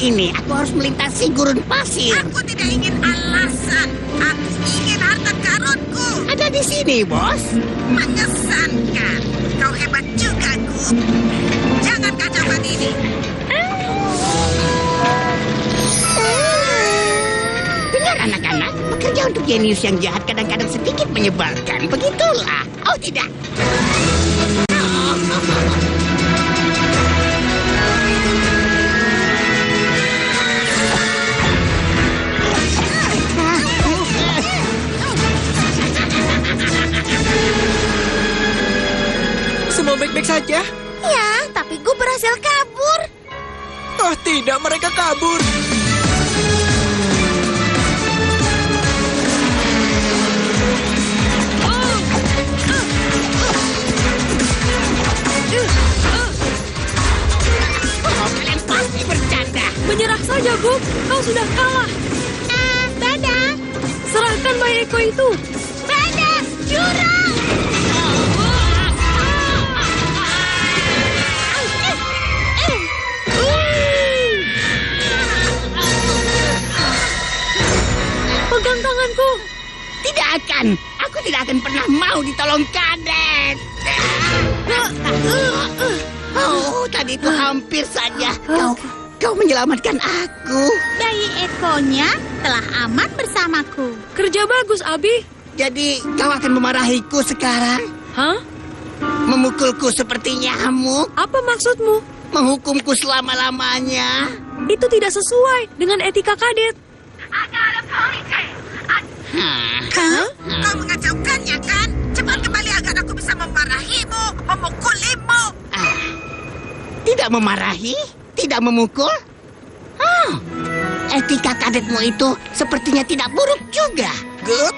ini. Aku harus melintasi gurun pasir. Aku tidak ingin alasan. Aku ingin harta karunku. Ada di sini, bos. Mengesankan. Kau hebat juga, Gu. Jangan kacaukan ini. Dengar anak-anak, bekerja untuk jenius yang jahat kadang-kadang sedikit menyebalkan. Begitulah. Oh tidak. Semua baik-baik saja? Ya, tapi Gu berhasil kabur. Oh tidak, mereka kabur. Oh, kalian pasti bercanda. Menyerah saja, Gu. Kau sudah kalah. Dadah. Serahkan bayi Eko itu. Dadah, jurang. Pegang tanganku. Tidak akan. Aku tidak akan pernah mau ditolong Kadet. Oh, tadi itu hampir saja. Kau menyelamatkan aku. Bayi Ekonya telah aman bersamaku. Kerja bagus, Abi. Jadi kau akan memarahiku sekarang? Hah? Memukulku seperti nyamuk? Apa maksudmu? Menghukumku selama-lamanya? Itu tidak sesuai dengan etika kadet. Hah? Kau mengacaukannya, kan? Cepat kembali agar aku bisa memarahimu, memukulimu. Tidak memarahi? Tidak memukul? Etika kadetmu itu sepertinya tidak buruk juga. Gup,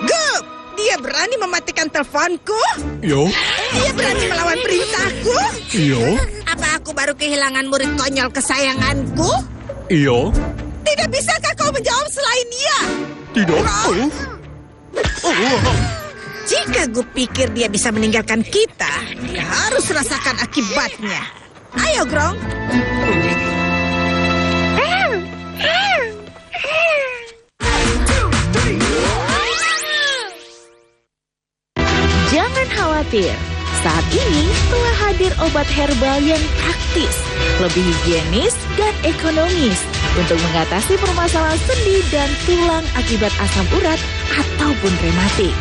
Gup, dia berani mematikan teleponku? Yo, Dia berani melawan perintahku? yo, Apa aku baru kehilangan murid konyol kesayanganku? yo, Tidak bisakah kau menjawab selain iya? tidak. Jika Gup pikir dia bisa meninggalkan kita, dia harus rasakan akibatnya. Ayo, Grong. Jangan khawatir, saat ini telah hadir obat herbal yang praktis, lebih higienis dan ekonomis untuk mengatasi permasalahan sendi dan tulang akibat asam urat ataupun rematik.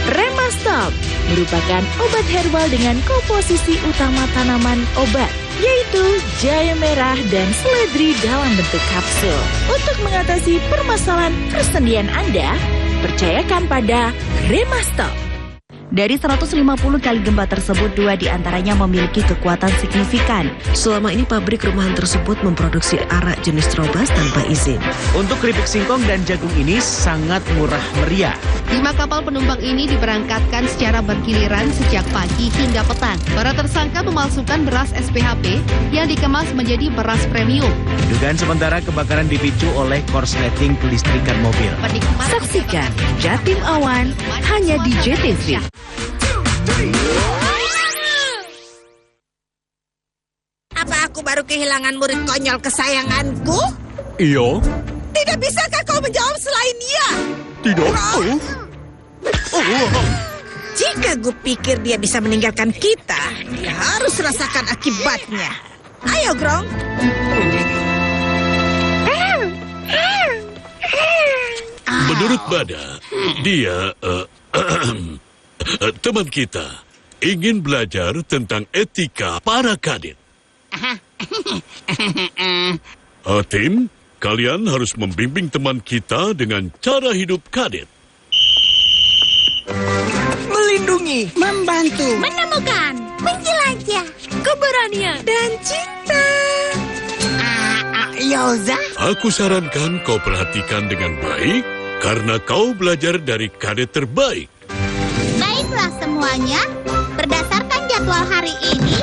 Remastop merupakan obat herbal dengan komposisi utama tanaman obat, yaitu jahe merah dan seledri dalam bentuk kapsul. Untuk mengatasi permasalahan persendian Anda, percayakan pada Remastop. Dari 150 kali gempa tersebut, 2 diantaranya memiliki kekuatan signifikan. Selama ini pabrik rumahan tersebut memproduksi arak jenis Trobas tanpa izin. Untuk keripik singkong dan jagung ini sangat murah meriah. 5 kapal penumpang ini diberangkatkan secara bergiliran sejak pagi hingga petang. Para tersangka memalsukan beras SPHP yang dikemas menjadi beras premium. Dugaan sementara kebakaran dipicu oleh korsleting kelistrikan mobil. Saksikan Jatim Awan hanya di JTV. Apa aku baru kehilangan murid konyol kesayanganku? Iyo, Tidak bisakah kau menjawab selain iya? tidak. Jika Gup pikir dia bisa meninggalkan kita, dia harus rasakan akibatnya. Ayo, Grong. Menurut Bada, dia teman kita ingin belajar tentang etika para kadet. Tim, kalian harus membimbing teman kita dengan cara hidup kadet. Melindungi, membantu, menemukan, menjelajah, keberanian, dan cinta. Yoza, Aku sarankan kau perhatikan dengan baik, karena kau belajar dari kadet terbaik. Baiklah semuanya, berdasarkan jadwal hari ini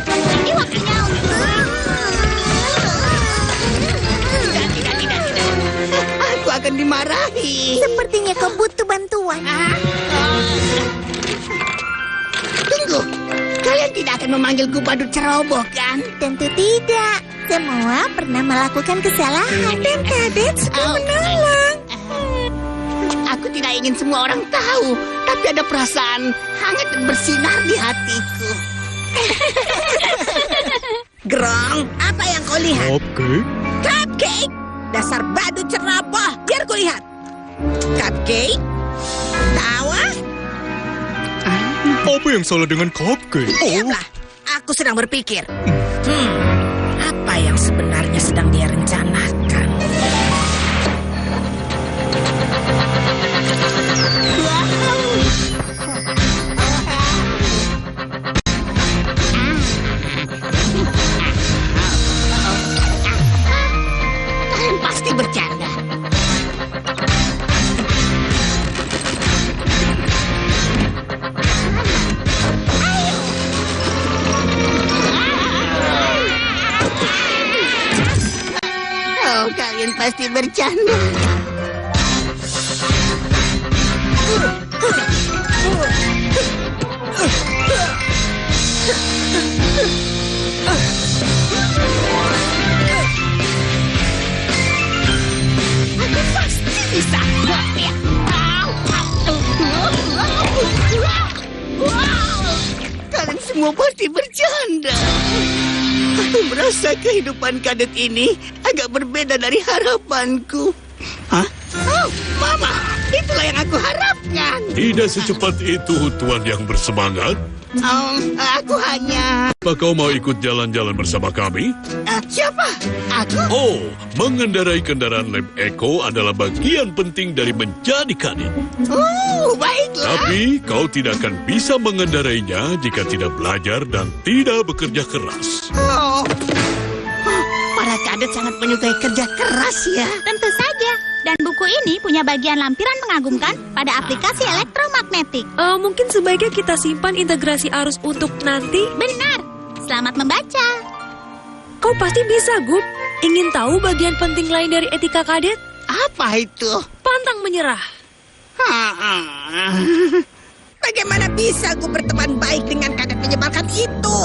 waktunya untuk... Tidak. Aku akan dimarahi. Sepertinya kau butuh bantuan. Tunggu, kalian tidak akan memanggilku badut ceroboh, kan? Tentu tidak. semua pernah melakukan kesalahan dan Kadet sudah menolong. Aku tidak ingin semua orang tahu, tapi ada perasaan hangat dan bersinar di hatiku. Grong, apa yang kau lihat? Cupcake? Cupcake? Dasar badut ceroboh, biar ku lihat. Cupcake? Tawa? Apa yang salah dengan cupcake? Diamlah, aku sedang berpikir. Apa yang sebenarnya sedang dia rencanakan? Kalian pasti bercanda. Oh, kalian pasti bercanda. Aku pasti bisa. Kalian semua pasti bercanda. Aku merasa kehidupan Kadet ini agak berbeda dari harapanku. Hah? Oh, Mama, itulah yang aku harapkan. Tidak secepat itu, Tuan yang bersemangat. Aku hanya... Apa kau mau ikut jalan-jalan bersama kami? Siapa? Aku? Oh, mengendarai kendaraan lem Eko adalah bagian penting dari menjadi kadit. Baiklah. Tapi kau tidak akan bisa mengendarainya jika tidak belajar dan tidak bekerja keras. Para kadet sangat menyukai kerja keras ya. Tentu saja. Dan buku ini punya bagian lampiran mengagumkan pada aplikasi elektromagnetik. Mungkin sebaiknya kita simpan integrasi arus untuk nanti. Benar. Selamat membaca. Kau pasti bisa, Gup. Ingin tahu bagian penting lain dari etika kadet? Apa itu? Pantang menyerah. Bagaimana bisa aku berteman baik dengan Kadet menyebalkan itu?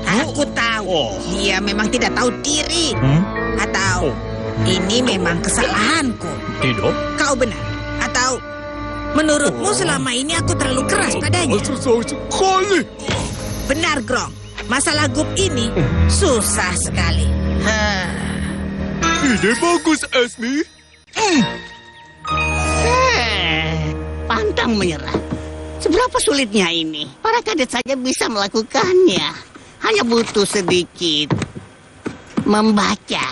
Aku tahu dia memang tidak tahu diri. Atau ini memang kesalahanku. Tidak. Kau benar. Atau menurutmu selama ini aku terlalu keras padanya? Sekali. Benar, Grong. Masalah Gup ini susah sekali. Ide bagus, Esmi. Pantang menyerah. Seberapa sulitnya ini? Para kadet saja bisa melakukannya. Hanya butuh sedikit membaca.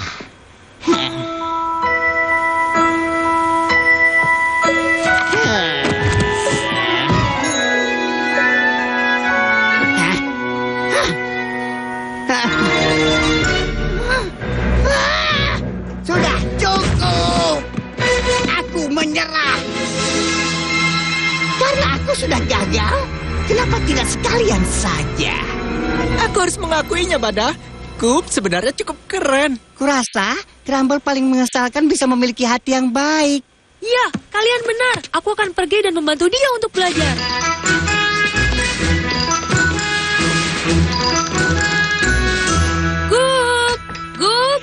Sudah cukup. Aku menyerah. Karena aku sudah gagal, kenapa tidak sekalian saja? Aku harus mengakuinya, Bada. Gup sebenarnya cukup keren. Kurasa Grumble paling mengesalkan bisa memiliki hati yang baik. Ya, kalian benar. Aku akan pergi dan membantu dia untuk belajar. Gup! Gup!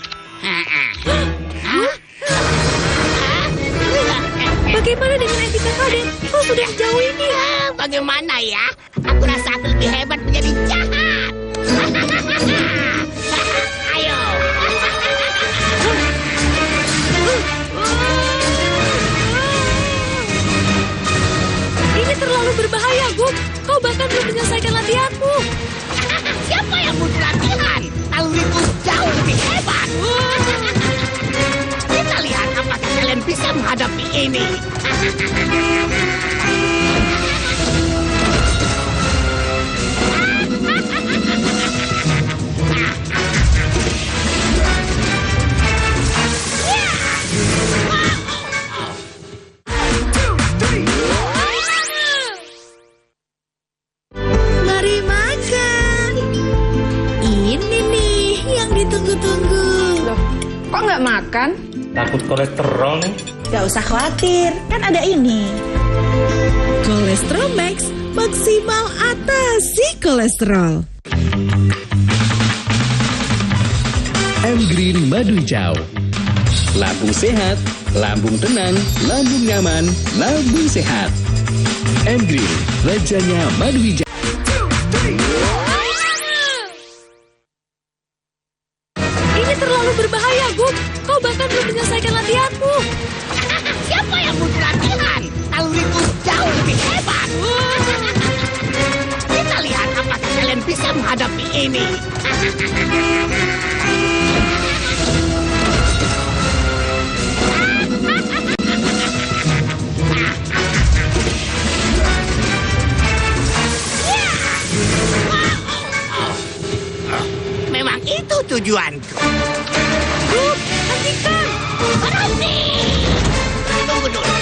Bagaimana dengan etika kadet? Kau sudah sejauh ini. Bagaimana ya? Aku rasa aku lebih hebat menjadi jahat. Ayo. Ini terlalu berbahaya, Gup. Kau bahkan belum menyelesaikan latihanmu. Siapa yang butuh latihan? Naluriku jauh lebih hebat. Kita lihat apakah kalian bisa menghadapi ini. Mari makan. Ini nih yang ditunggu-tunggu. Loh, kok nggak makan? Takut kolesterol nih. Gak usah khawatir, kan ada ini. Kolesterol Max, maksimal atasi kolesterol. Green Madu Hijau. Lambung sehat, lambung tenang, lambung nyaman, lambung sehat. Green, rajanya madu hijau. Ini terlalu berbahaya, Gub. Kau bahkan belum menyelesaikan latihanmu. Siapa yang butuh latihan? Naluriku jauh lebih hebat. Kita lihat apakah kalian bisa menghadapi ini. Memang itu tujuanku. Gub, hentikan. Berhenti. Tunggu dulu.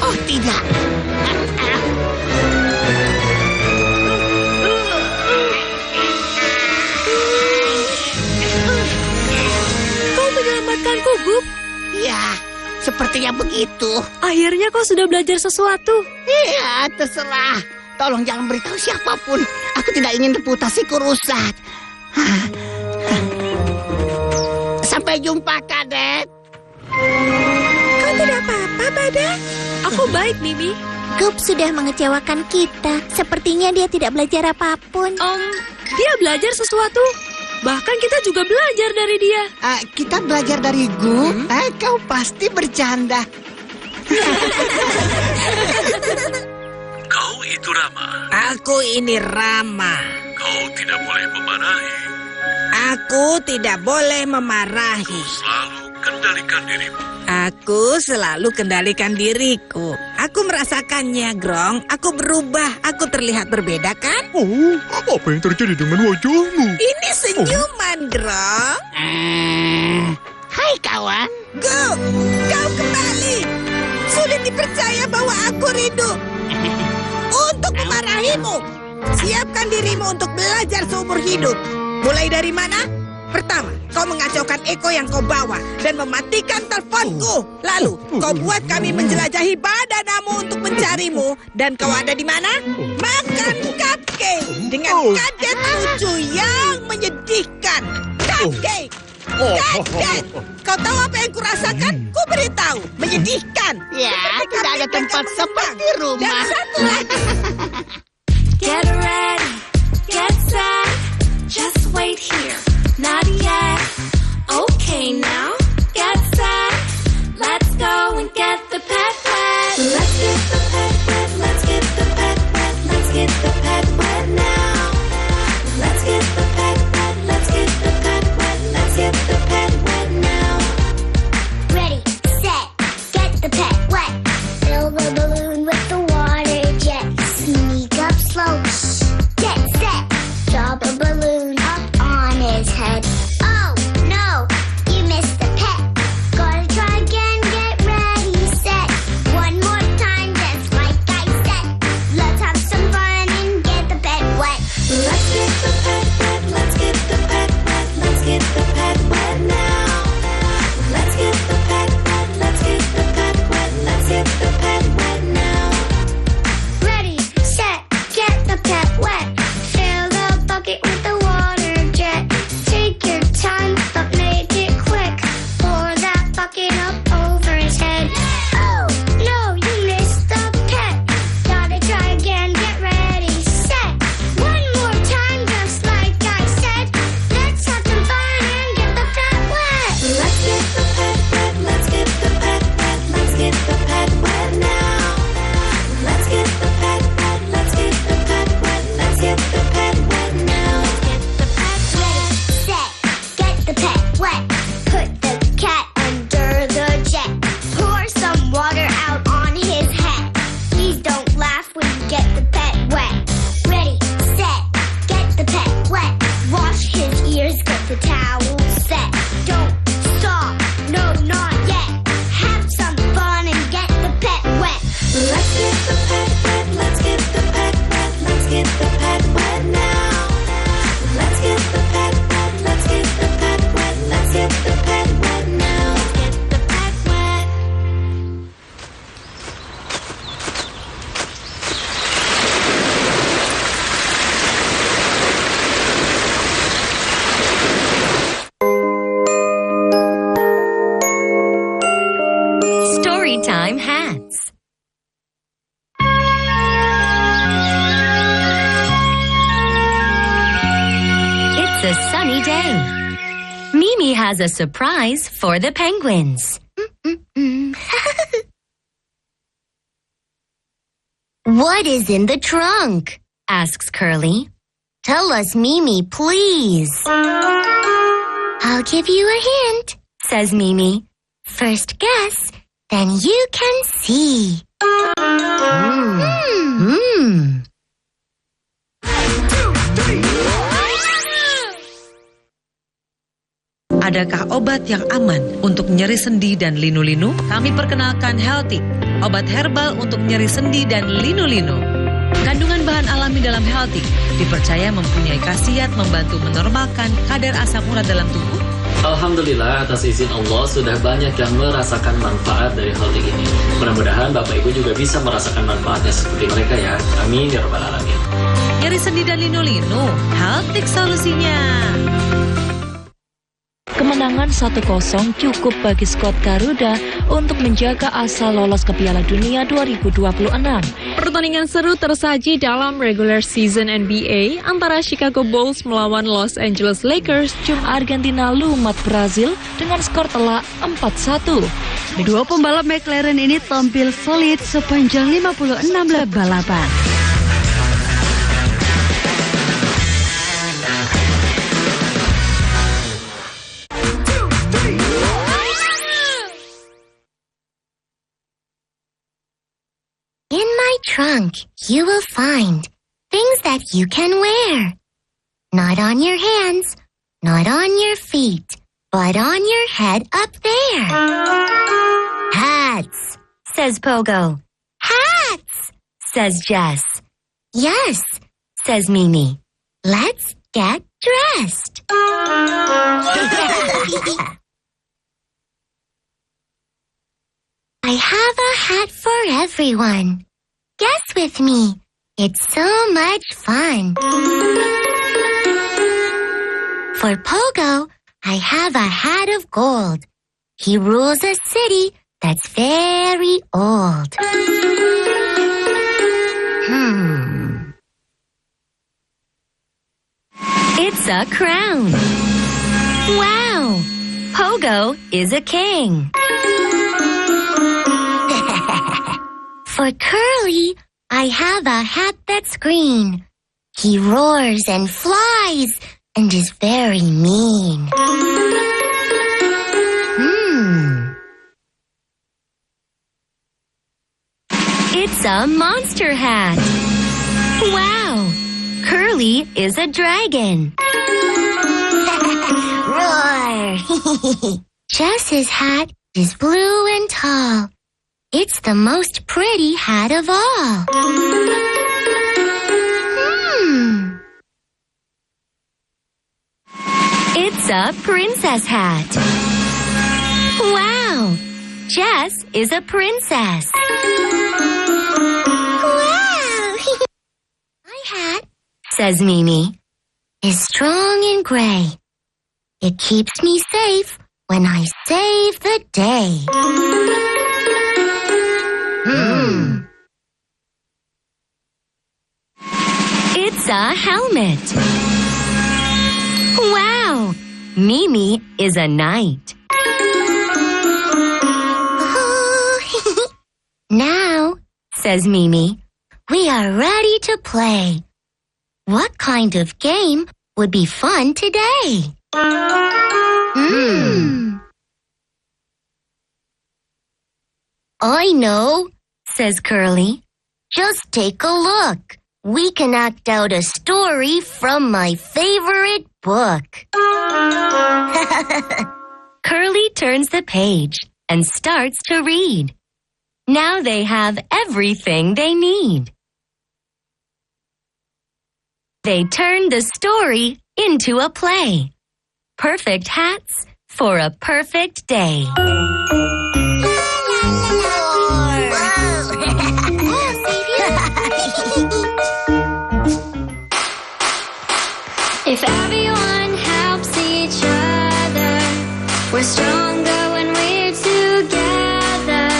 Oh tidak. Kau menyelamatkanku, Gub. Ya, sepertinya begitu. Akhirnya kau sudah belajar sesuatu. Iya, terserah. Tolong jangan beritahu siapapun. Aku tidak ingin reputasiku rusak. Sampai jumpa, Kadet. Kau tidak apa-apa, Bada? Aku baik, Mimi. Gub sudah mengecewakan kita. Sepertinya dia tidak belajar apapun. Dia belajar sesuatu. Bahkan kita juga belajar dari dia. Kita belajar dari Gub. Kau pasti bercanda. Kau itu Rama. Aku ini Rama. Kau tidak boleh memarahi. Aku tidak boleh memarahi. Selalu kendalikan dirimu. Aku selalu kendalikan diriku. Aku merasakannya, Grong. Aku berubah. Aku terlihat berbeda, kan? Oh, apa yang terjadi dengan wajahmu? Ini senyuman, Grong. Hai, kawan. Gub, kau kembali. Sulit dipercaya bahwa aku rindu untuk memarahimu. Siapkan dirimu untuk belajar seumur hidup. Mulai dari mana? Pertama, kau mengacaukan Eko yang kau bawa dan mematikan teleponku. Lalu, kau buat kami menjelajahi badanamu untuk mencarimu. Dan kau ada di mana? Makan cupcake dengan kadet lucu yang menyedihkan. Cupcake! Kaget! Kau tahu apa yang kurasakan? Ku beritahu, menyedihkan. Ya, tidak ada tempat seperti rumah. Dan satu lagi. Get ready, get set, just wait here, not yet. Okay now, get set, let's go and get the pet wet. Let's get the pet wet, let's get the pet wet, let's get the pet wet now. Let's get the pet wet, let's get the pet wet, let's get the pet wet now. Ready, set, get the pet wet. Fill the balloon with the water jet. Sneak up slow. Get set. Drop a balloon up on his head. Oh no, you missed the Storytime Hats. It's a sunny day. Mimi has a surprise for the penguins. What is in the trunk? Asks Curly. Tell us, Mimi, please. I'll give you a hint, says Mimi. First guess, then you can see. Adakah obat yang aman untuk nyeri sendi dan linu-linu? Kami perkenalkan Healthic, obat herbal untuk nyeri sendi dan linu-linu. Kandungan bahan alami dalam Healthic dipercaya mempunyai khasiat membantu menormalkan kadar asam urat dalam tubuh. Alhamdulillah, atas izin Allah sudah banyak yang merasakan manfaat dari Healthic ini. Mudah-mudahan Bapak Ibu juga bisa merasakan manfaatnya seperti mereka ya. Amin ya rabbal alamin. Nyeri sendi dan linu-linu, Healthic solusinya. Kemenangan 1-0 cukup bagi skuad Garuda untuk menjaga asa lolos ke Piala Dunia 2026. Pertandingan seru tersaji dalam regular season NBA antara Chicago Bulls melawan Los Angeles Lakers. Argentina lumat Brazil dengan skor telak 4-1. Dua pembalap McLaren ini tampil solid sepanjang 56 lap balapan. Trunk, you will find things that you can wear. Not on your hands, not on your feet, but on your head up there. Hats, says Pogo. Hats, says Jess. Yes, says Mimi. Let's get dressed. I have a hat for everyone. Guess with me. It's so much fun. For Pogo, I have a hat of gold. He rules a city that's very old. It's a crown. Wow! Pogo is a king. For Curly, I have a hat that's green. He roars and flies and is very mean. It's a monster hat. Wow! Curly is a dragon. Roar! Jess's hat is blue and tall. It's the most pretty hat of all. It's a princess hat. Wow! Jess is a princess. Wow! My hat, says Mimi, is strong and gray. It keeps me safe when I save the day. It's a helmet. Wow! Mimi is a knight. Now, says Mimi, we are ready to play. What kind of game would be fun today? I know, says Curly. Just take a look. We can act out a story from my favorite book. Curly turns the page and starts to read. Now they have everything they need. They turn the story into a play. Perfect hats for a perfect day. If everyone helps each other, we're stronger when we're together.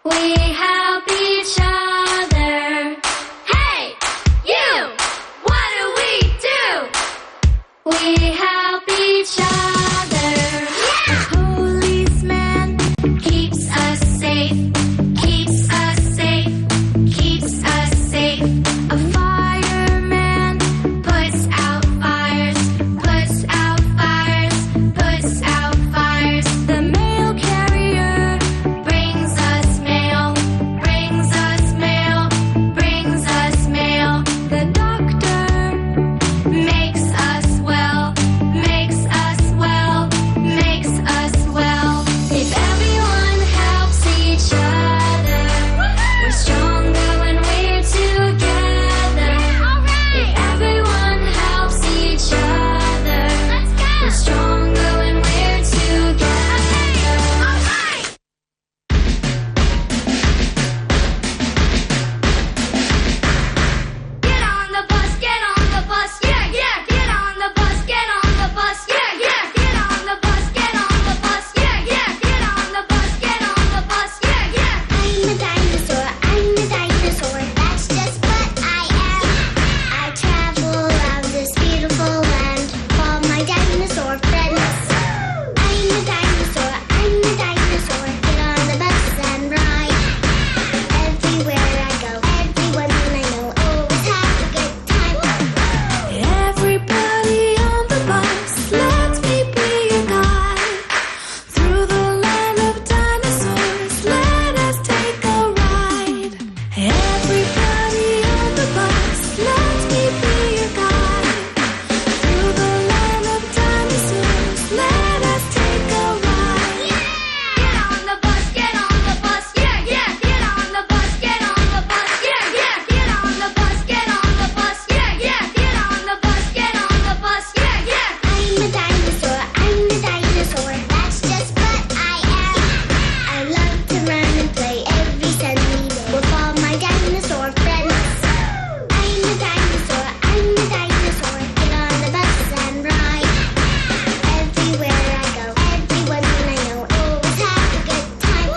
We help each other. Hey, you! What do we do? We help each other. A policeman keeps us safe. Keeps us safe. Keeps us safe. A fireman puts out fires. Puts out fires. Puts out fires. The mail carrier brings us mail. Brings us mail. Brings us mail. The doctor makes us well. Makes us well. Makes us well. If everyone helps each other, we're stronger when we're together. If everyone helps each other, we're stronger when we're together. Get on the bus, get on the bus, yeah, yeah. Get on the bus, get on the bus, yeah, yeah. Get on the bus, get on the bus, yeah, yeah. Get on the bus, get on the bus, yeah, yeah. I'm a dinosaur, I'm a dinosaur. That's just what I am. I travel around this beautiful land. Call my dinosaur friends. I'm a dinosaur, I'm a dinosaur. Get on the bus and ride. Everywhere I go, everyone I know always have a good time. Everybody on the bus, let me be your guide. Through the land of dinosaurs, let us take a ride. Everybody on the bus, let me be your guide. Through the land of dinosaurs, let us take a ride. Get on the bus, get on the bus, yeah, yeah. Get on the bus, get on the bus, yeah, yeah. Get on the bus, get on the bus, yeah, yeah. Get on the bus, get on the bus, yeah, yeah. I'm a dinosaur, I'm a dinosaur. That's just what I am. I love to run and play every Sunday with all my dinosaur friends. I'm a dinosaur, I'm a dinosaur. Get on the bus and ride. Everywhere I go, everyone I know always have a good time.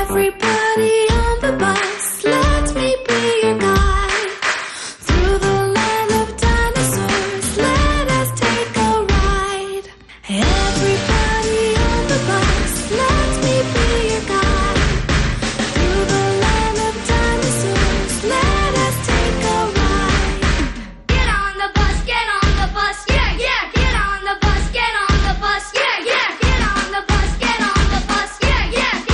Everybody on the bus, let me be your guide. Through the land of dinosaurs, let us take a ride. Everybody on the bus, let me be your guide. Through the land of dinosaurs, let us take a ride. Get on the bus, yeah, yeah. Get on the bus, yeah, yeah. Get on the bus, yeah, yeah. Get on the bus, yeah, yeah.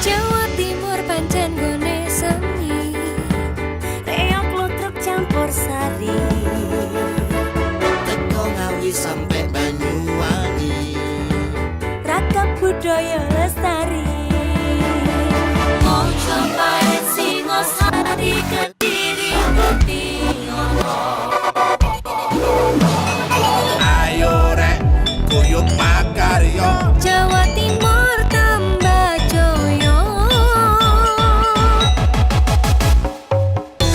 Jawa Timur pancen gone seni, reok lutruk campur sari. Teko Ngawi sampai Banyuwangi. Ragam budaya lestari. Mojo Pait Singosari Kediri Kutiono. Ayo rek, kuyup makaryo. Jawa Timur tambah joyo.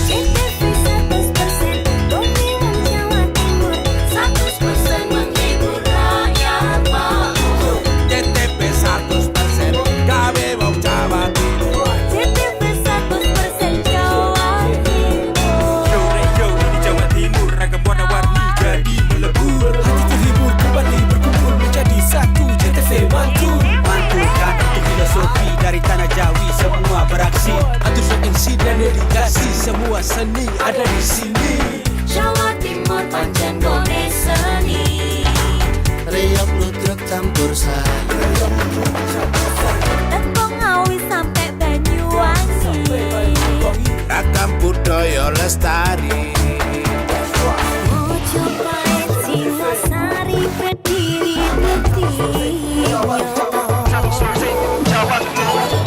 CTV 100% dongeng Jawa Timur, 100% menghibur rakyat. JTP 100% seni ada di sini. Jawa Timur pancen gone seni. Riok ludruk campur sari. Teko Ngawi sampai Banyuwangi. Ragam budaya lestari. Mojopahit Singosari berdiri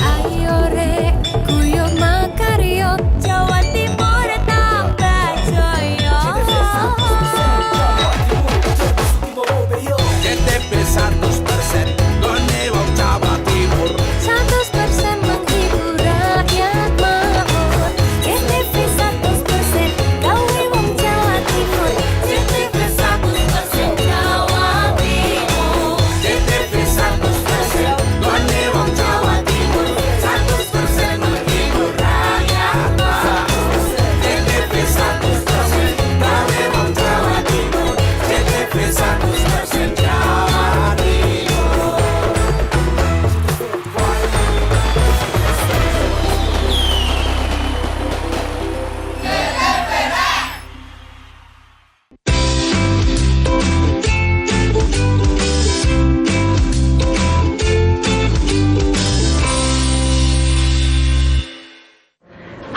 ayo rek guyub makaryo Jawa Timur tambah jaya. JTP 100% gone wong Jawa Timur. 100% menghibur rakyat makmur. JTP 100% gawe wong Jawa Timur. JTP 100% Jawa Timur. JTP 100% gone wong Jawa Timur. 100% menghibur rakyat makmur. JTP 100% gawe wong Jawa Timur. JTP 100% Jawa Timur.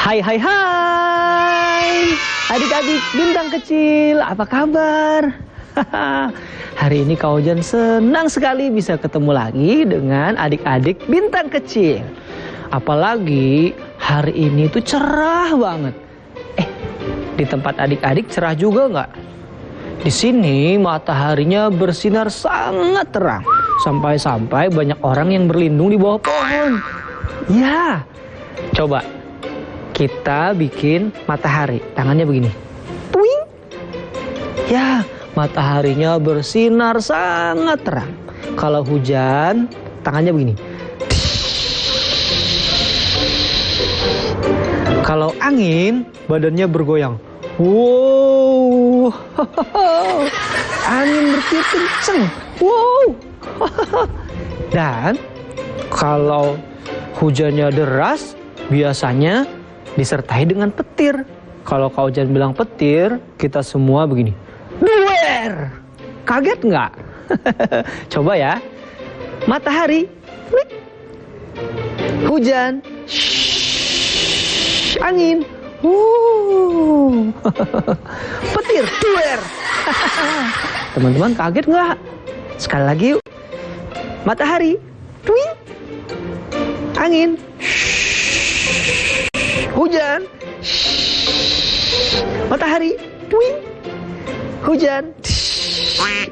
Hai hai hai adik-adik bintang kecil, apa kabar? Hari ini Kak Ojan senang sekali bisa ketemu lagi dengan adik-adik bintang kecil. Apalagi hari ini tuh cerah banget. Di tempat adik-adik cerah juga nggak? Di sini mataharinya bersinar sangat terang. Sampai-sampai banyak orang yang berlindung di bawah pohon. Ya, coba kita bikin matahari, tangannya begini. Tuing. Ya, mataharinya bersinar sangat terang. Kalau hujan, tangannya begini. Kalau angin, badannya bergoyang. Wow. Angin bertiup kenceng. Wow. Dan kalau hujannya deras, biasanya disertai dengan petir. Kalau Kak Ojan bilang petir, kita semua begini. Duer! Kaget nggak? Coba ya. Matahari. Flik. Hujan. Shhh. Angin. Petir. Duer! Teman-teman kaget nggak? Sekali lagi yuk. Matahari. Twing. Angin. Hujan. Matahari. Twing. Hujan.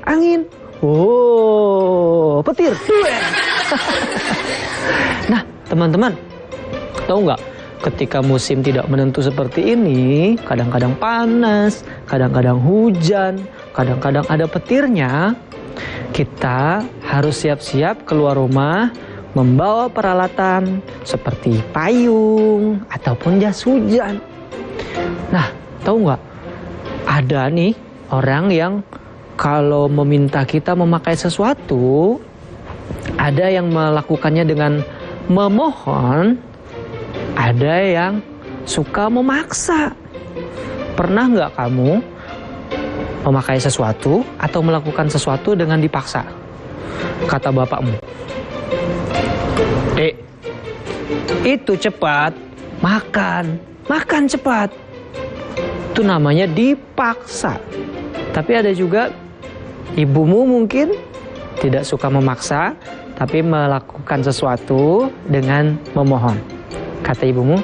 Angin. Oh, petir. Nah, teman-teman, tahu nggak? Ketika musim tidak menentu seperti ini, kadang-kadang panas, kadang-kadang hujan, kadang-kadang ada petirnya, kita harus siap-siap keluar rumah, membawa peralatan seperti payung ataupun jas hujan. Nah, tahu nggak? Ada nih orang yang kalau meminta kita memakai sesuatu, ada yang melakukannya dengan memohon, ada yang suka memaksa. Pernah nggak kamu memakai sesuatu atau melakukan sesuatu dengan dipaksa? Kata bapakmu, "Dek, itu cepat, makan cepat." Itu namanya dipaksa. Tapi ada juga ibumu mungkin tidak suka memaksa, tapi melakukan sesuatu dengan memohon. Kata ibumu,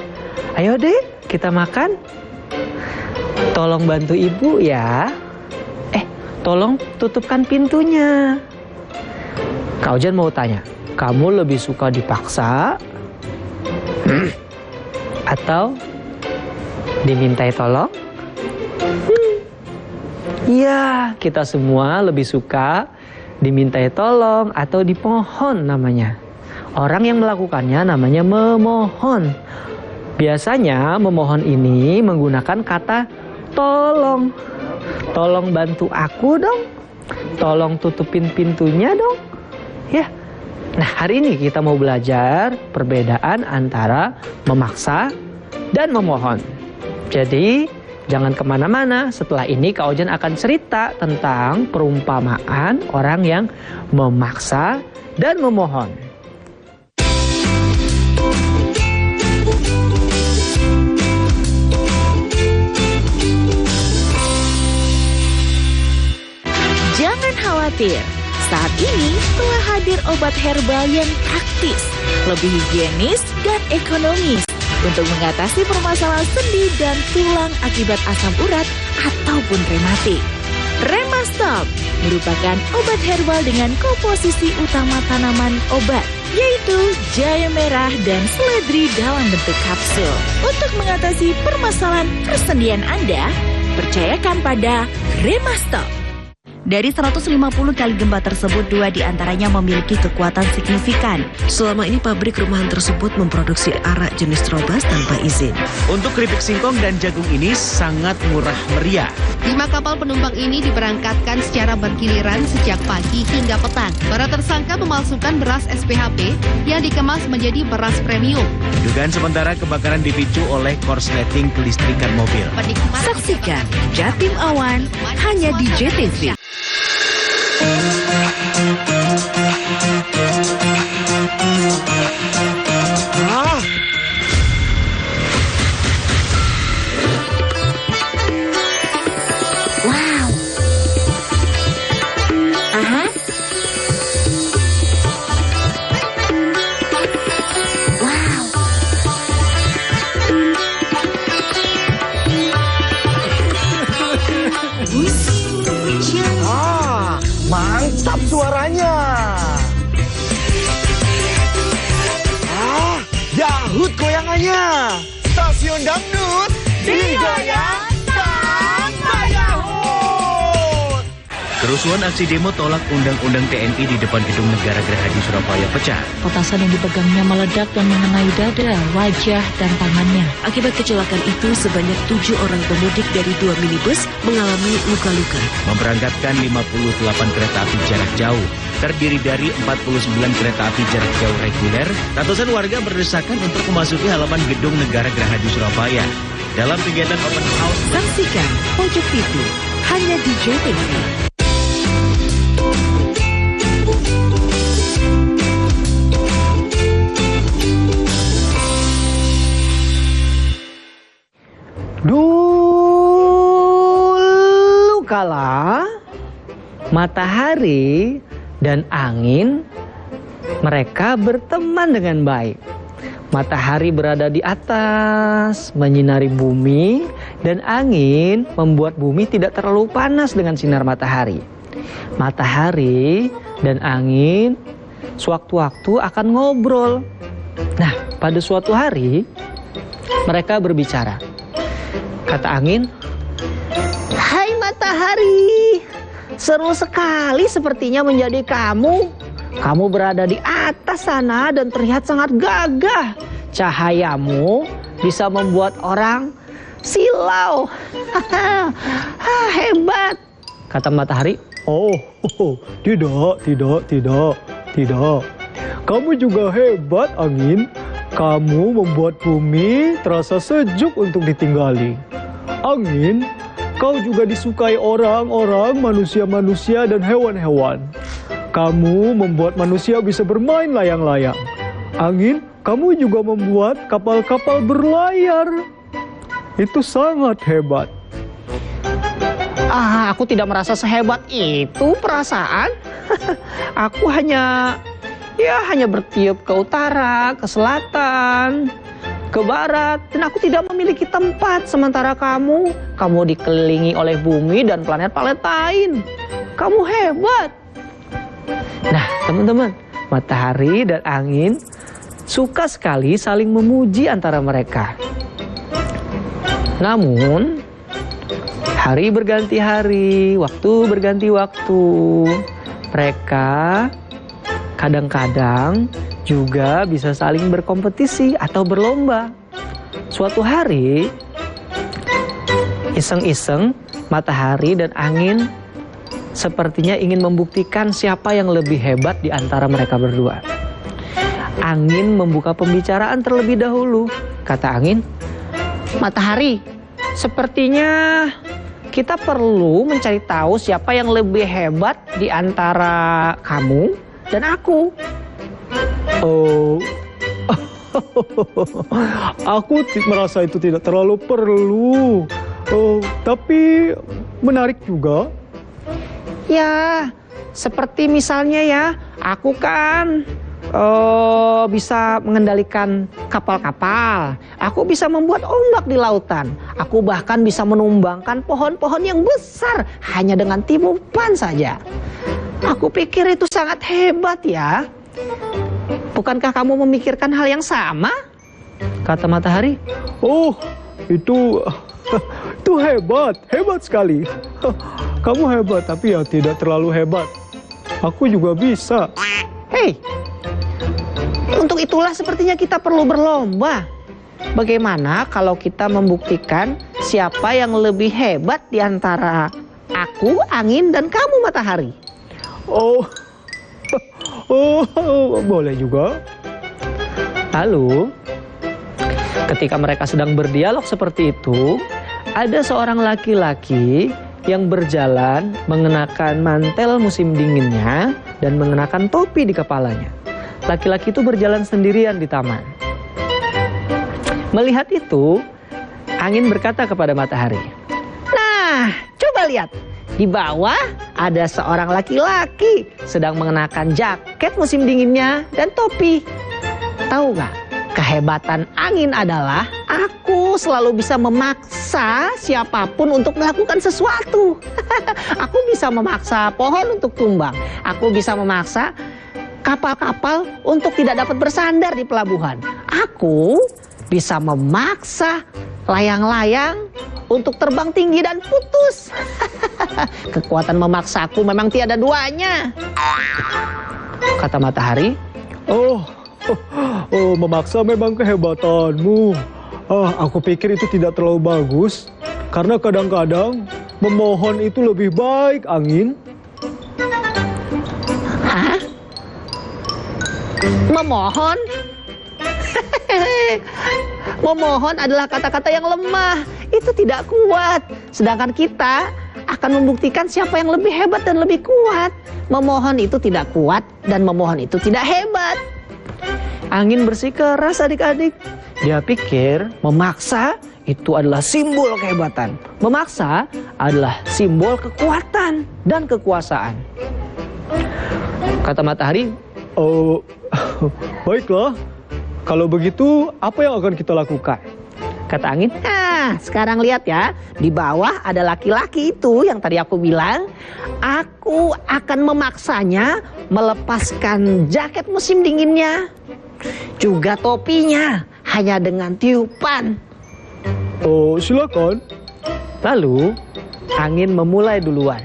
"Ayo dek, kita makan. Tolong bantu ibu ya. Tolong tutupkan pintunya." Kak Ojan mau tanya, kamu lebih suka dipaksa atau dimintai tolong? Iya, kita semua lebih suka dimintai tolong atau dipohon namanya. Orang yang melakukannya namanya memohon. Biasanya memohon ini menggunakan kata tolong. Tolong bantu aku dong. Tolong tutupin pintunya dong. Ya. Nah, hari ini kita mau belajar perbedaan antara memaksa dan memohon. Jadi, jangan kemana-mana. Setelah ini Kak Ojan akan cerita tentang perumpamaan orang yang memaksa dan memohon. Jangan khawatir, saat ini telah hadir obat herbal yang praktis, lebih higienis dan ekonomis untuk mengatasi permasalahan sendi dan tulang akibat asam urat ataupun rematik. Remastop merupakan obat herbal dengan komposisi utama tanaman obat, yaitu jahe merah dan seledri dalam bentuk kapsul. Untuk mengatasi permasalahan persendian Anda, percayakan pada Remastop. Dari 150 kali gempa tersebut, 2 diantaranya memiliki kekuatan signifikan. Selama ini pabrik rumahan tersebut memproduksi arak jenis Trobas tanpa izin. Untuk keripik singkong dan jagung ini sangat murah meriah. 5 kapal penumpang ini diberangkatkan secara bergiliran sejak pagi hingga petang. Para tersangka memalsukan beras SPHP yang dikemas menjadi beras premium. Dugaan sementara kebakaran dipicu oleh korsleting kelistrikan mobil. Saksikan Jatim Awan hanya di JTV. Wow. Aha. Wow. Mantap suaranya. Dahut goyangannya. Stasiun dangdut digoyang tanpa dahut. Kerusuhan aksi demo tolak Undang-Undang TNI di depan Gedung Negara Gerahadi Surabaya pecah. Petasan yang dipegangnya meledak dan mengenai dada, wajah, dan tangannya. Akibat kecelakaan itu, sebanyak 7 orang pemudik dari 2 minibus mengalami luka-luka. Memberangkatkan 58 kereta api jarak jauh, terdiri dari 49 kereta api jarak jauh reguler. Ratusan warga berdesakan untuk memasuki halaman Gedung Negara Gerahadi Surabaya. Dalam kegiatan open house, saksikan Pojok TV hanya di JTV. Dulu kala matahari dan angin mereka berteman dengan baik. Matahari berada di atas, menyinari bumi, dan angin membuat bumi tidak terlalu panas dengan sinar matahari. Matahari dan angin sewaktu-waktu akan ngobrol. Nah, pada suatu hari mereka berbicara. Kata angin, "Hai matahari, seru sekali sepertinya menjadi kamu. Kamu berada di atas sana dan terlihat sangat gagah. Cahayamu bisa membuat orang silau. Hebat." Kata matahari, Oh, tidak. Kamu juga hebat, angin. Kamu membuat bumi terasa sejuk untuk ditinggali. Angin, kau juga disukai orang-orang, manusia-manusia, dan hewan-hewan. Kamu membuat manusia bisa bermain layang-layang. Angin, kamu juga membuat kapal-kapal berlayar. Itu sangat hebat. Aku tidak merasa sehebat itu perasaan. Aku hanya bertiup ke utara, ke selatan, ke barat, dan aku tidak memiliki tempat. Sementara kamu dikelilingi oleh bumi dan planet-planet lain. Kamu hebat. Nah, teman-teman, matahari dan angin suka sekali saling memuji antara mereka. Namun, hari berganti hari, waktu berganti waktu. Mereka kadang-kadang juga bisa saling berkompetisi atau berlomba. Suatu hari, iseng-iseng matahari dan angin sepertinya ingin membuktikan siapa yang lebih hebat di antara mereka berdua. Angin membuka pembicaraan terlebih dahulu. Kata angin, "Matahari, Sepertinya kita perlu mencari tahu siapa yang lebih hebat di antara kamu dan aku. Oh, aku merasa itu tidak terlalu perlu. Oh, tapi menarik juga. Ya, seperti misalnya ya, aku kan bisa mengendalikan kapal-kapal. Aku bisa membuat ombak di lautan. Aku bahkan bisa menumbangkan pohon-pohon yang besar hanya dengan tiupan saja. Aku pikir itu sangat hebat ya. Bukankah kamu memikirkan hal yang sama? Kata Matahari. Oh, itu hebat sekali. Kamu hebat, tapi ya tidak terlalu hebat. Aku juga bisa. Hei, untuk itulah sepertinya kita perlu berlomba. Bagaimana kalau kita membuktikan siapa yang lebih hebat di antara aku, angin, dan kamu, matahari? Oh, boleh juga. Lalu, ketika mereka sedang berdialog seperti itu, ada seorang laki-laki yang berjalan mengenakan mantel musim dinginnya dan mengenakan topi di kepalanya. Laki-laki itu berjalan sendirian di taman. Melihat itu, angin berkata kepada matahari, "Nah, coba lihat. Di bawah ada seorang laki-laki sedang mengenakan jaket musim dinginnya dan topi. Tahu nggak? Kehebatan angin adalah aku selalu bisa memaksa siapapun untuk melakukan sesuatu. Aku bisa memaksa pohon untuk tumbang. Aku bisa memaksa kapal-kapal untuk tidak dapat bersandar di pelabuhan. Aku bisa memaksa layang-layang untuk terbang tinggi dan putus. Kekuatan memaksaku memang tiada duanya." Kata matahari. Oh, memaksa memang kehebatanmu. Aku pikir itu tidak terlalu bagus. Karena kadang-kadang memohon itu lebih baik, angin. Hah? Memohon? Memohon adalah kata-kata yang lemah. Itu tidak kuat. Sedangkan kita akan membuktikan siapa yang lebih hebat dan lebih kuat. Memohon itu tidak kuat dan memohon itu tidak hebat. Angin bersikeras adik-adik. Dia pikir memaksa itu adalah simbol kehebatan. Memaksa adalah simbol kekuatan dan kekuasaan. Kata matahari, "Oh, baiklah. Kalau begitu, apa yang akan kita lakukan?" Kata angin, "Nah, sekarang lihat ya. Di bawah ada laki-laki itu yang tadi aku bilang. Aku akan memaksanya melepaskan jaket musim dinginnya. Juga topinya hanya dengan tiupan." Oh, silakan. Lalu, angin memulai duluan.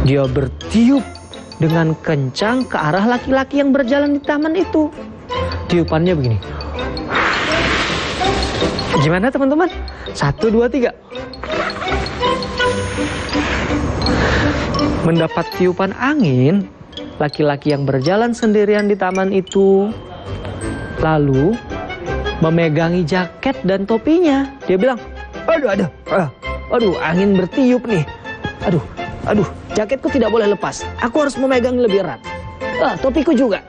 Dia bertiup dengan kencang ke arah laki-laki yang berjalan di taman itu. Tiupannya begini. Gimana teman-teman? 1, 2, 3. Mendapat tiupan angin, laki-laki yang berjalan sendirian di taman itu lalu memegangi jaket dan topinya. Dia bilang, aduh, angin bertiup nih. Aduh, jaketku tidak boleh lepas. Aku harus memegang lebih erat. Topiku juga.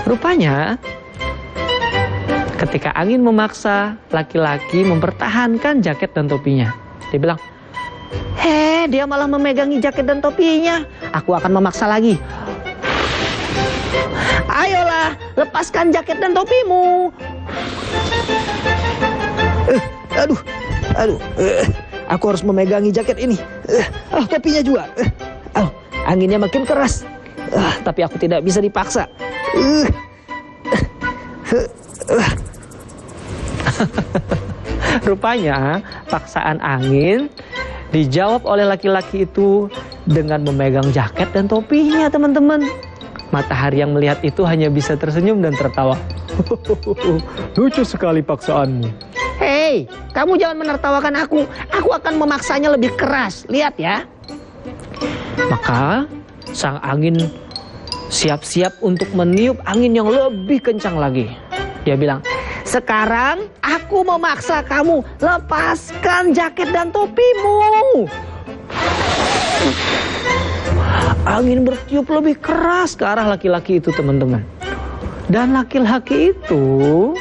Rupanya ketika angin memaksa laki-laki mempertahankan jaket dan topinya. Dia bilang, dia malah memegangi jaket dan topinya. Aku akan memaksa lagi. Ayolah, lepaskan jaket dan topimu. Aduh, aku harus memegangi jaket ini. Topinya juga. Anginnya makin keras. Tapi aku tidak bisa dipaksa. Rupanya paksaan angin dijawab oleh laki-laki itu dengan memegang jaket dan topinya, teman-teman. Matahari yang melihat itu hanya bisa tersenyum dan tertawa. Lucu sekali paksaanmu. Hei, kamu jangan menertawakan aku. Aku akan memaksanya lebih keras. Lihat ya. Maka sang angin siap-siap untuk meniup angin yang lebih kencang lagi. Dia bilang, Sekarang aku memaksa kamu lepaskan jaket dan topimu. Angin bertiup lebih keras ke arah laki-laki itu, teman-teman. Dan laki-laki itu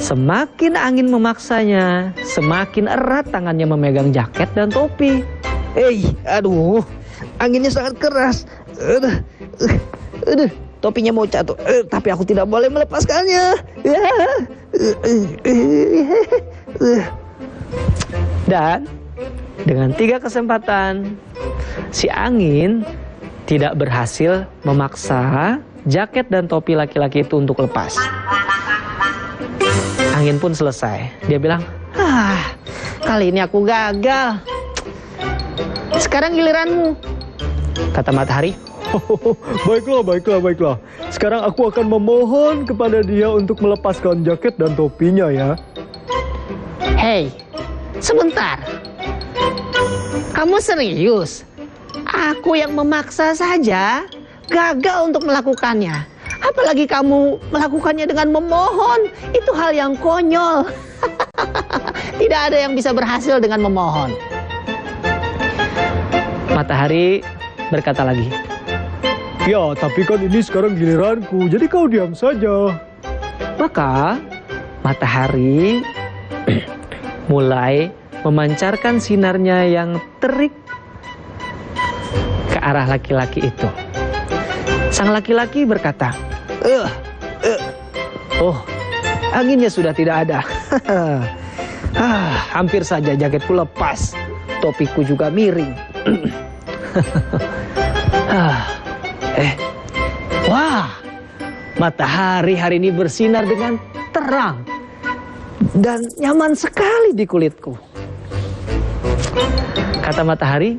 semakin angin memaksanya, semakin erat tangannya memegang jaket dan topi. Aduh, anginnya sangat keras. Topinya mau jatuh, tapi aku tidak boleh melepaskannya. Dan dengan 3 kesempatan, si angin tidak berhasil memaksa jaket dan topi laki-laki itu untuk lepas. Angin pun selesai. Dia bilang, kali ini aku gagal. Sekarang giliranmu, kata matahari. Baiklah. Sekarang aku akan memohon kepada dia untuk melepaskan jaket dan topinya ya. Hei, sebentar. Kamu serius? Aku yang memaksa saja gagal untuk melakukannya. Apalagi kamu melakukannya dengan memohon. Itu hal yang konyol. Tidak ada yang bisa berhasil dengan memohon. Matahari berkata lagi, ya, tapi kan ini sekarang giliranku, jadi kau diam saja. Maka matahari mulai memancarkan sinarnya yang terik ke arah laki-laki itu. Sang laki-laki berkata, oh, anginnya sudah tidak ada. Hampir saja jaketku lepas, topiku juga miring. Wah, matahari hari ini bersinar dengan terang dan nyaman sekali di kulitku. Kata matahari,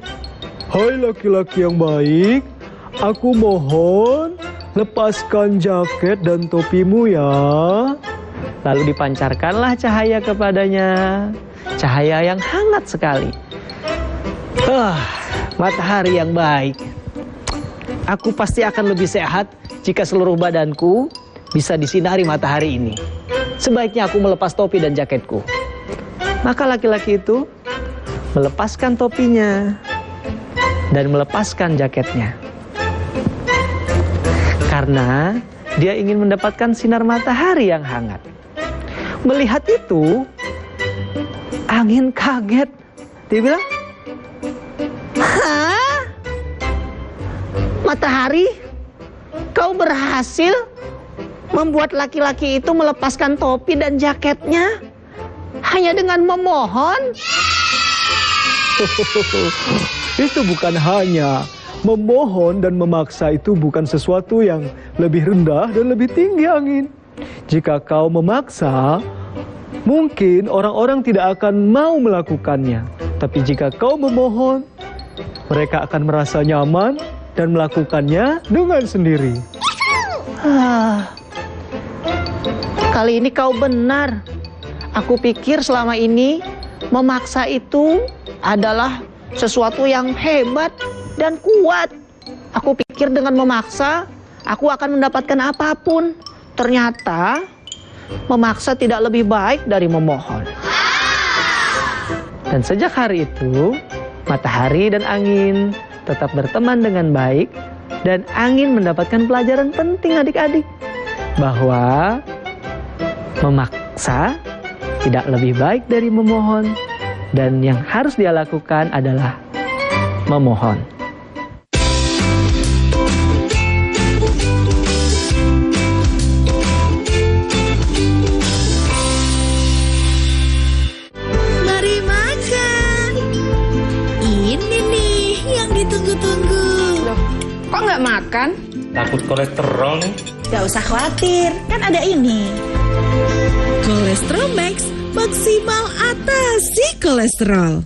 hai laki-laki yang baik, aku mohon lepaskan jaket dan topimu ya. Lalu dipancarkanlah cahaya kepadanya, cahaya yang hangat sekali. Matahari yang baik, aku pasti akan lebih sehat jika seluruh badanku bisa disinari matahari ini. Sebaiknya aku melepas topi dan jaketku. Maka laki-laki itu melepaskan topinya dan melepaskan jaketnya. Karena dia ingin mendapatkan sinar matahari yang hangat. Melihat itu, angin kaget. Dia bilang, hah? Matahari, kau berhasil membuat laki-laki itu melepaskan topi dan jaketnya hanya dengan memohon? Itu bukan hanya memohon dan memaksa, itu bukan sesuatu yang lebih rendah dan lebih tinggi angin. Jika kau memaksa, mungkin orang-orang tidak akan mau melakukannya. Tapi jika kau memohon, mereka akan merasa nyaman dan melakukannya dengan sendiri. Kali ini kau benar. Aku pikir selama ini memaksa itu adalah sesuatu yang hebat dan kuat. Aku pikir dengan memaksa, aku akan mendapatkan apapun. Ternyata memaksa tidak lebih baik dari memohon. Dan sejak hari itu, matahari dan angin tetap berteman dengan baik. Dan angin mendapatkan pelajaran penting adik-adik. Bahwa memaksa tidak lebih baik dari memohon. Dan yang harus dia lakukan adalah memohon. Mari makan. Ini nih yang ditunggu-tunggu. Loh, kok nggak makan? Takut kolesterol nih. Gak usah khawatir, kan ada ini. Kolesterol Max, maksimal atasi kolesterol.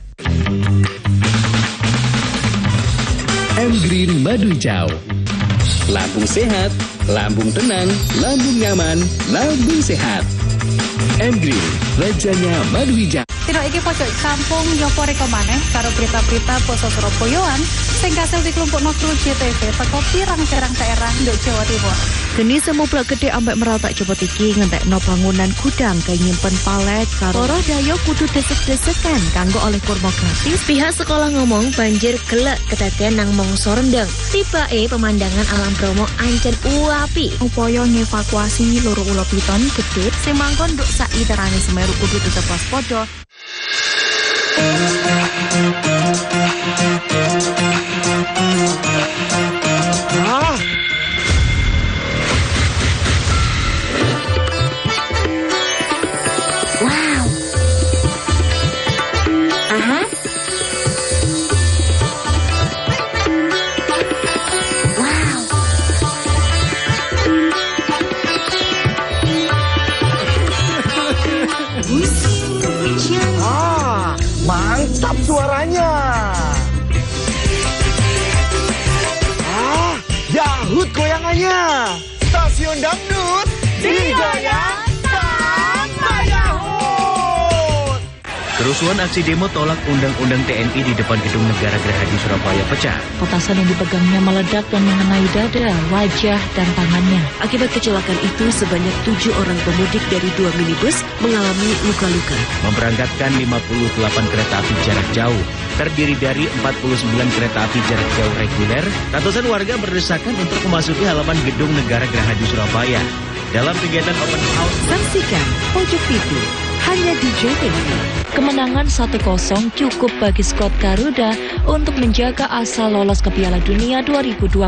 Green Madu Hijau. Lambung sehat, lambung tenang, lambung nyaman, lambung sehat. Green, rajanya madu hijau. Tino iki pojok kampung nyopo reko maneh karo berita-berita basa Surabayaan sing kasil dikelompokno kru JTV teko pirang-pirang daerah nduk Jawa Timur. Kini semuplak gede ambek meratak cepet iki ngentekno bangunan gudang kaya nyimpen palet karo para dayo kudu desek-desekan kanggo oleh kurma gratis. Pihak sekolah ngomong banjir gelek kedaden nang mangsa rendeng. Tibake pemandangan alam Bromo ancen uapi. Upaya ngevakuasi loro ula piton gede sing mangkon nduk sak literane Semeru kudu tetep waspada. Mantap suaranya. Yahut goyangannya. Stasiun Dangdut digoyang tanpa Yahut. Kerusuhan aksi demo tolak Undang-Undang TNI di depan Gedung Negara Gerahadi Surabaya pecah. Petasan yang dipegangnya meledak dan mengenai dada, wajah, dan tangannya. Akibat kecelakaan itu, sebanyak 7 orang pemudik dari 2 minibus mengalami luka-luka. Memberangkatkan 58 kereta api jarak jauh, terdiri dari 49 kereta api jarak jauh reguler. Ratusan warga berdesakan untuk memasuki halaman Gedung Negara Gerahadi Surabaya. Dalam kegiatan open house, saksikan Pojok TV hanya di JTV. Kemenangan 1-0 cukup bagi skuad Garuda untuk menjaga asa lolos ke Piala Dunia 2026.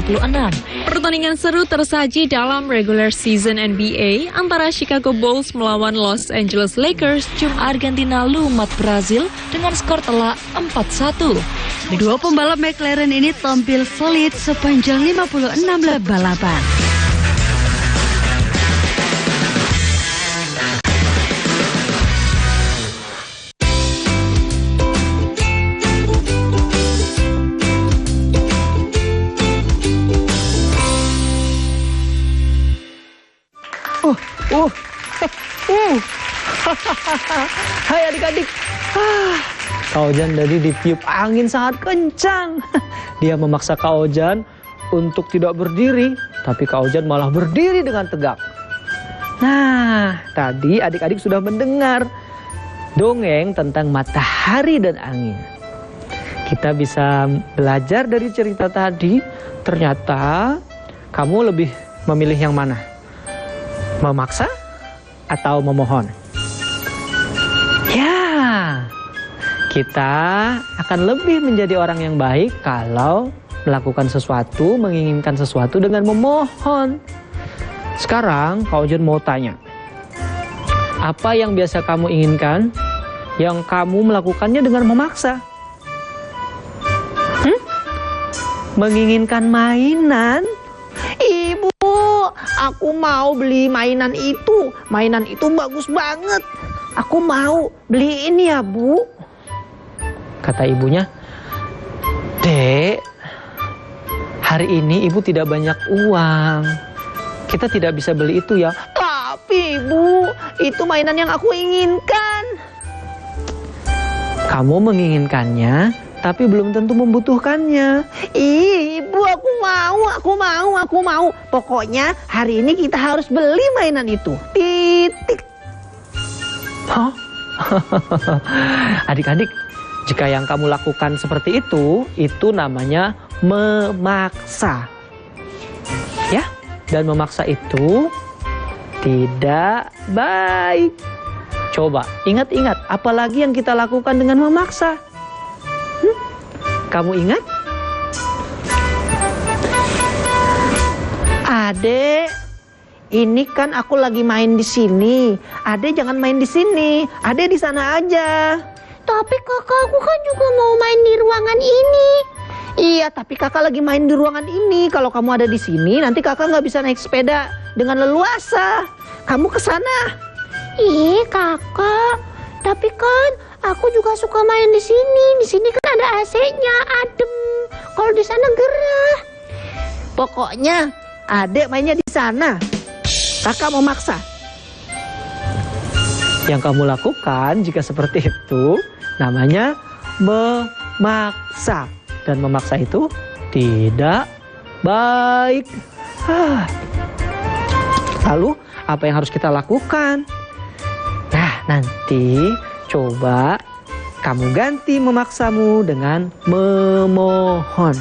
Pertandingan seru tersaji dalam regular season NBA antara Chicago Bulls melawan Los Angeles Lakers. Argentina lumat Brazil dengan skor telak 4-1. Dua pembalap McLaren ini tampil solid sepanjang 56 lap balapan. Hai adik-adik. Kak Ojan tadi ditiup angin sangat kencang. Dia memaksa Kak Ojan untuk tidak berdiri, tapi Kak Ojan malah berdiri dengan tegak. Nah, tadi adik-adik sudah mendengar dongeng tentang matahari dan angin. Kita bisa belajar dari cerita tadi, ternyata kamu lebih memilih yang mana? Memaksa atau memohon? Ya, kita akan lebih menjadi orang yang baik kalau melakukan sesuatu, menginginkan sesuatu dengan memohon. Sekarang Kak Ojan mau tanya, apa yang biasa kamu inginkan yang kamu melakukannya dengan memaksa? Menginginkan mainan? Ibu, aku mau beli mainan itu. Mainan itu bagus banget. Aku mau beli ini ya, Bu. Kata ibunya, Dek, hari ini ibu tidak banyak uang. Kita tidak bisa beli itu ya. Tapi Ibu, itu mainan yang aku inginkan. Kamu menginginkannya, tapi belum tentu membutuhkannya. Ibu, aku mau. Pokoknya hari ini kita harus beli mainan itu. Titik. Hah? Adik-adik, jika yang kamu lakukan seperti itu namanya memaksa. Ya, dan memaksa itu tidak baik. Coba ingat-ingat, apalagi yang kita lakukan dengan memaksa. Kamu ingat? Adek, ini kan aku lagi main di sini. Adek jangan main di sini. Adek di sana aja. Tapi kakak, aku kan juga mau main di ruangan ini. Iya, tapi kakak lagi main di ruangan ini. Kalau kamu ada di sini, nanti kakak nggak bisa naik sepeda dengan leluasa. Kamu ke sana. Ih, kakak. Tapi kan aku juga suka main di sini. Di sini kan ada AC-nya, adem. Kalau di sana gerah. Pokoknya adek mainnya di sana. Kakak mau maksa. Yang kamu lakukan jika seperti itu namanya memaksa. Dan memaksa itu tidak baik. Lalu apa yang harus kita lakukan? Nah, nanti coba kamu ganti memaksamu dengan memohon.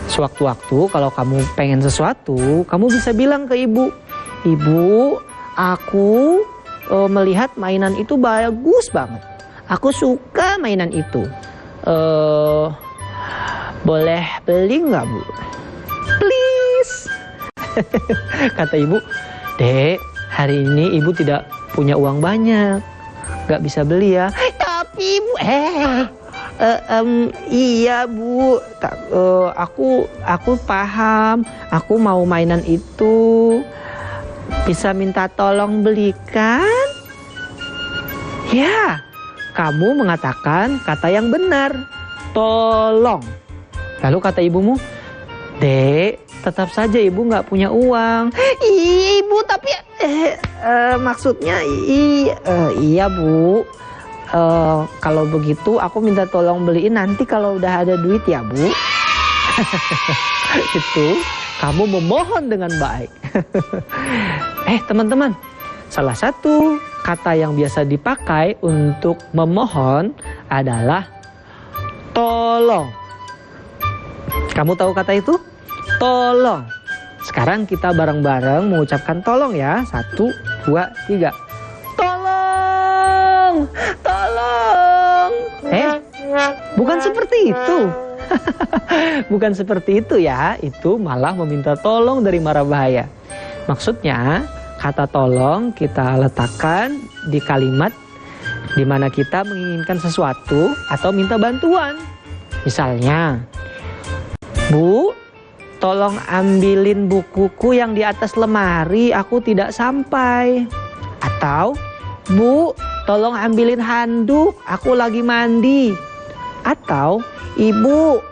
Sewaktu-waktu kalau kamu pengen sesuatu, kamu bisa bilang ke ibu, "Ibu, aku melihat mainan itu bagus banget. Aku suka mainan itu. Boleh beli nggak, Bu?" Please. Kata ibu, "Dek, hari ini ibu tidak punya uang banyak. Nggak bisa beli ya." "Tapi Bu, iya Bu, aku paham. Aku mau mainan itu. Bisa minta tolong belikan?" Ya, kamu mengatakan kata yang benar. Tolong. Lalu kata ibumu, "Dek, tetap saja ibu nggak punya uang." "Ibu, tapi maksudnya iya Bu. Kalau begitu aku minta tolong beliin nanti kalau udah ada duit ya Bu." Itu kamu memohon dengan baik. Teman-teman, salah satu kata yang biasa dipakai untuk memohon adalah tolong. Kamu tahu kata itu? Tolong. Sekarang kita bareng-bareng mengucapkan tolong ya. 1, 2, 3. Tolong! Tolong! Bukan seperti itu. Bukan seperti itu ya. Itu malah meminta tolong dari mara bahaya. Maksudnya, kata tolong kita letakkan di kalimat di mana kita menginginkan sesuatu atau minta bantuan. Misalnya, "Bu, tolong ambilin bukuku yang di atas lemari, aku tidak sampai." Atau, "Bu, tolong ambilin handuk, aku lagi mandi." Atau, "Ibu,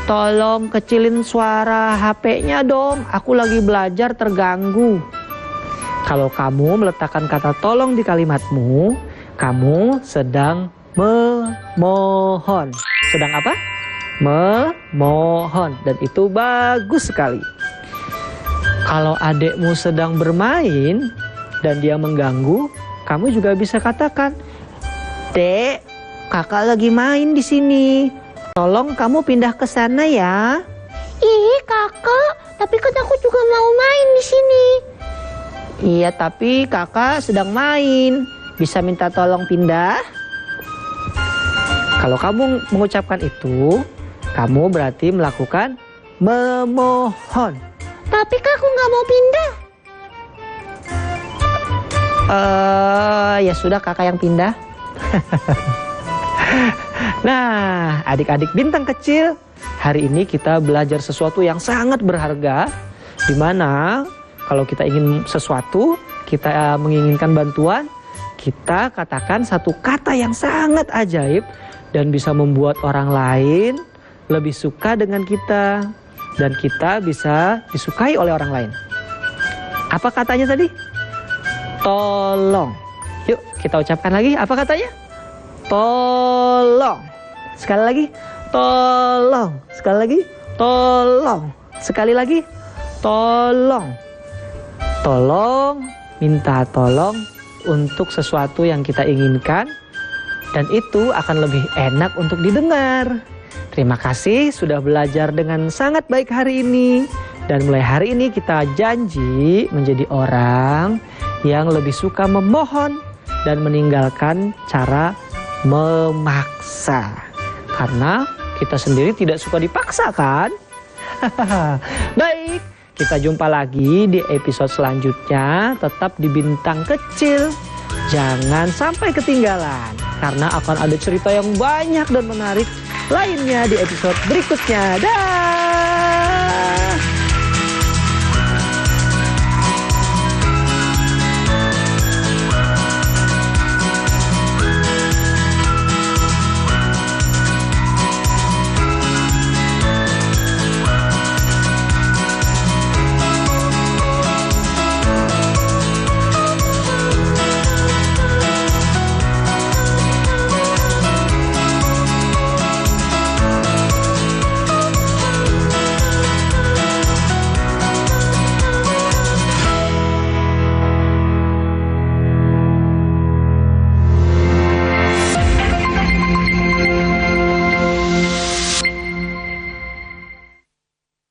tolong kecilin suara HP-nya dong, aku lagi belajar terganggu." Kalau kamu meletakkan kata tolong di kalimatmu, kamu sedang memohon. Sedang apa? Memohon. Dan itu bagus sekali. Kalau adekmu sedang bermain dan dia mengganggu, kamu juga bisa katakan, "Dek, kakak lagi main di sini. Tolong kamu pindah ke sana ya." "Ih, kakak, tapi kan aku juga mau main di sini." "Iya, tapi kakak sedang main. Bisa minta tolong pindah?" Kalau kamu mengucapkan itu, kamu berarti melakukan memohon. "Tapi kak, aku nggak mau pindah." Ya sudah, kakak yang pindah. Nah, adik-adik bintang kecil, hari ini kita belajar sesuatu yang sangat berharga, di mana kalau kita ingin sesuatu, kita menginginkan bantuan, kita katakan satu kata yang sangat ajaib dan bisa membuat orang lain lebih suka dengan kita, dan kita bisa disukai oleh orang lain. Apa katanya tadi? Tolong. Yuk kita ucapkan lagi, apa katanya? Tolong. Sekali lagi, tolong. Sekali lagi, tolong. Sekali lagi, tolong. Tolong, minta tolong untuk sesuatu yang kita inginkan, dan itu akan lebih enak untuk didengar. Terima kasih sudah belajar dengan sangat baik hari ini. Dan mulai hari ini kita janji menjadi orang yang lebih suka memohon dan meninggalkan cara memaksa. Karena kita sendiri tidak suka dipaksa, kan? Baik, kita jumpa lagi di episode selanjutnya. Tetap di Bintang Kecil. Jangan sampai ketinggalan, karena akan ada cerita yang banyak dan menarik lainnya di episode berikutnya. Dah.